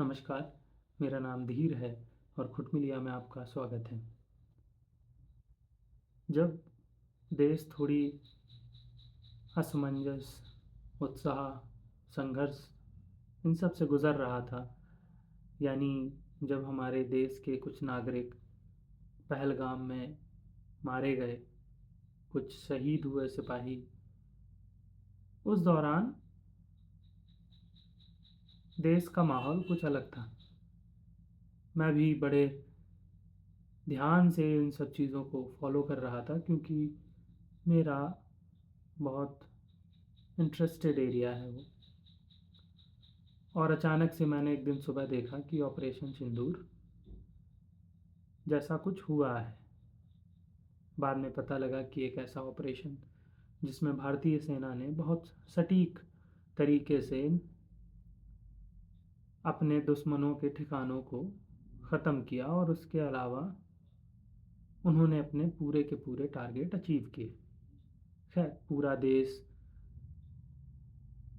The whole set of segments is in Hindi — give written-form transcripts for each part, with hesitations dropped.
नमस्कार, मेरा नाम धीर है और खुद मिलिया में आपका स्वागत है। जब देश थोड़ी असमंजस, उत्साह, संघर्ष इन सब से गुज़र रहा था, यानी जब हमारे देश के कुछ नागरिक पहलगाम में मारे गए, कुछ शहीद हुए सिपाही, उस दौरान देश का माहौल कुछ अलग था। मैं भी बड़े ध्यान से इन सब चीज़ों को फॉलो कर रहा था क्योंकि मेरा बहुत इंटरेस्टेड एरिया है वो। और अचानक से मैंने एक दिन सुबह देखा कि ऑपरेशन सिंदूर जैसा कुछ हुआ है। बाद में पता लगा कि एक ऐसा ऑपरेशन जिसमें भारतीय सेना ने बहुत सटीक तरीके से अपने दुश्मनों के ठिकानों को ख़त्म किया और उसके अलावा उन्होंने अपने पूरे के पूरे टारगेट अचीव किए। खैर, पूरा देश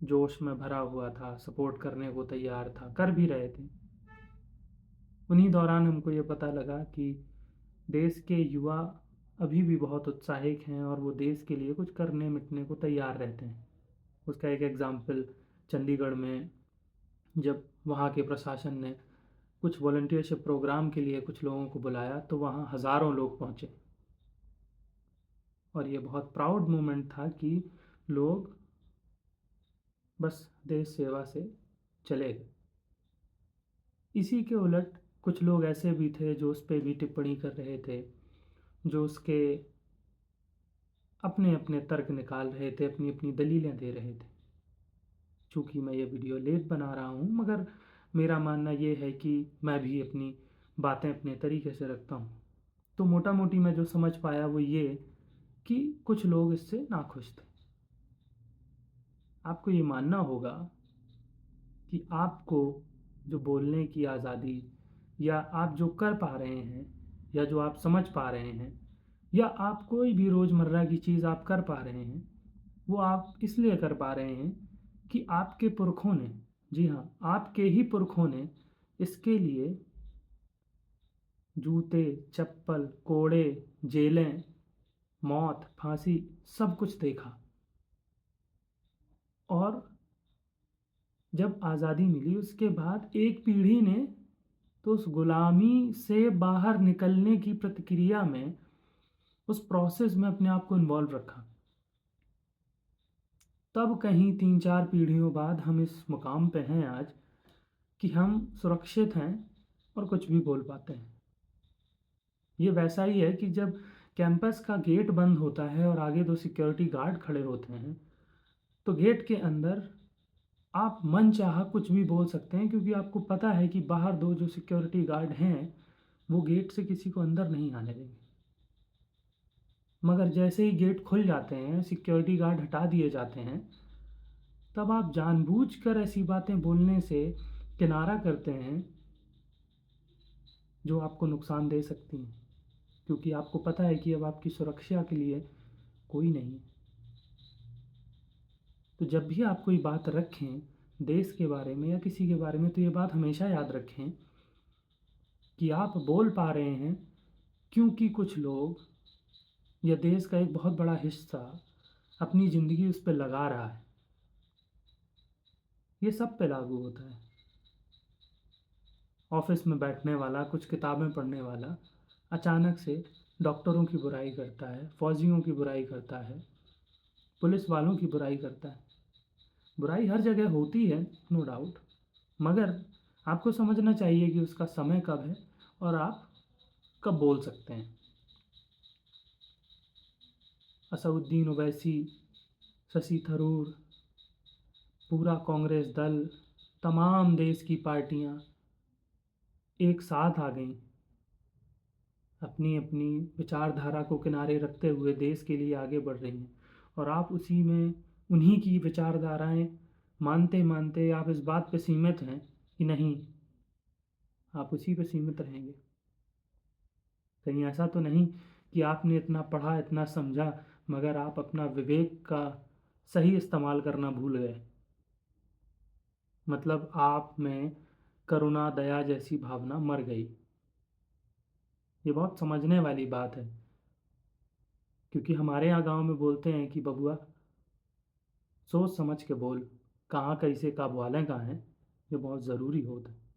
जोश में भरा हुआ था, सपोर्ट करने को तैयार था, कर भी रहे थे। उन्हीं दौरान हमको ये पता लगा कि देश के युवा अभी भी बहुत उत्साहित हैं और वो देश के लिए कुछ करने मिटने को तैयार रहते हैं। उसका एक एग्ज़ाम्पल चंडीगढ़ में जब वहाँ के प्रशासन ने कुछ वॉलंटियरशिप प्रोग्राम के लिए कुछ लोगों को बुलाया तो वहाँ हज़ारों लोग पहुँचे और ये बहुत प्राउड मोमेंट था कि लोग बस देश सेवा से चले गए। इसी के उलट कुछ लोग ऐसे भी थे जो उस पर भी टिप्पणी कर रहे थे, जो उसके अपने अपने तर्क निकाल रहे थे, अपनी अपनी दलीलें दे रहे थे। चूँकि मैं ये वीडियो लेट बना रहा हूँ, मगर मेरा मानना ये है कि मैं भी अपनी बातें अपने तरीके से रखता हूँ। तो मोटा मोटी मैं जो समझ पाया वो ये कि कुछ लोग इससे नाखुश थे। आपको ये मानना होगा कि आपको जो बोलने की आज़ादी या आप जो कर पा रहे हैं या जो आप समझ पा रहे हैं या आप कोई भी रोज़मर्रा की चीज़ आप कर पा रहे हैं, वो आप इसलिए कर पा रहे हैं कि आपके पुरखों ने, जी हाँ, आपके ही पुरखों ने इसके लिए जूते, चप्पल, कोड़े, जेलें, मौत, फांसी सब कुछ देखा। और जब आज़ादी मिली उसके बाद एक पीढ़ी ने तो उस गुलामी से बाहर निकलने की प्रतिक्रिया में, उस प्रोसेस में अपने आप को इन्वॉल्व रखा। तब कहीं 3-4 पीढ़ियों बाद हम इस मुकाम पे हैं आज कि हम सुरक्षित हैं और कुछ भी बोल पाते हैं। ये वैसा ही है कि जब कैंपस का गेट बंद होता है और आगे 2 सिक्योरिटी गार्ड खड़े होते हैं, तो गेट के अंदर आप मनचाहा कुछ भी बोल सकते हैं क्योंकि आपको पता है कि बाहर 2 जो सिक्योरिटी गार्ड हैं, वो गेट से किसी को अंदर नहीं आने देंगे। मगर जैसे ही गेट खुल जाते हैं, सिक्योरिटी गार्ड हटा दिए जाते हैं, तब आप जानबूझकर ऐसी बातें बोलने से किनारा करते हैं जो आपको नुकसान दे सकती हैं, क्योंकि आपको पता है कि अब आपकी सुरक्षा के लिए कोई नहीं है। तो जब भी आप कोई बात रखें देश के बारे में या किसी के बारे में, तो ये बात हमेशा याद रखें कि आप बोल पा रहे हैं क्योंकि कुछ लोग या देश का एक बहुत बड़ा हिस्सा अपनी ज़िंदगी उस पर लगा रहा है। ये सब पे लागू होता है। ऑफिस में बैठने वाला, कुछ किताबें पढ़ने वाला अचानक से डॉक्टरों की बुराई करता है, फौजियों की बुराई करता है, पुलिस वालों की बुराई करता है। बुराई हर जगह होती है, नो डाउट, मगर आपको समझना चाहिए कि उसका समय कब है और आप कब बोल सकते हैं। असदुद्दीन ओवैसी, शशि थरूर, पूरा कांग्रेस दल, तमाम देश की पार्टियां एक साथ आ गईं, अपनी अपनी विचारधारा को किनारे रखते हुए देश के लिए आगे बढ़ रही हैं। और आप उसी में उन्हीं की विचारधाराएं मानते मानते आप इस बात पे सीमित हैं कि नहीं, आप उसी पे सीमित रहेंगे। कहीं ऐसा तो नहीं कि आपने इतना पढ़ा, इतना समझा, मगर आप अपना विवेक का सही इस्तेमाल करना भूल गए। मतलब आप में करुणा दया जैसी भावना मर गई। ये बहुत समझने वाली बात है, क्योंकि हमारे यहाँ गांव में बोलते हैं कि बबुआ सोच समझ के बोल, कहाँ कैसे कब वालें कहाँ हैं, ये बहुत ज़रूरी होता है।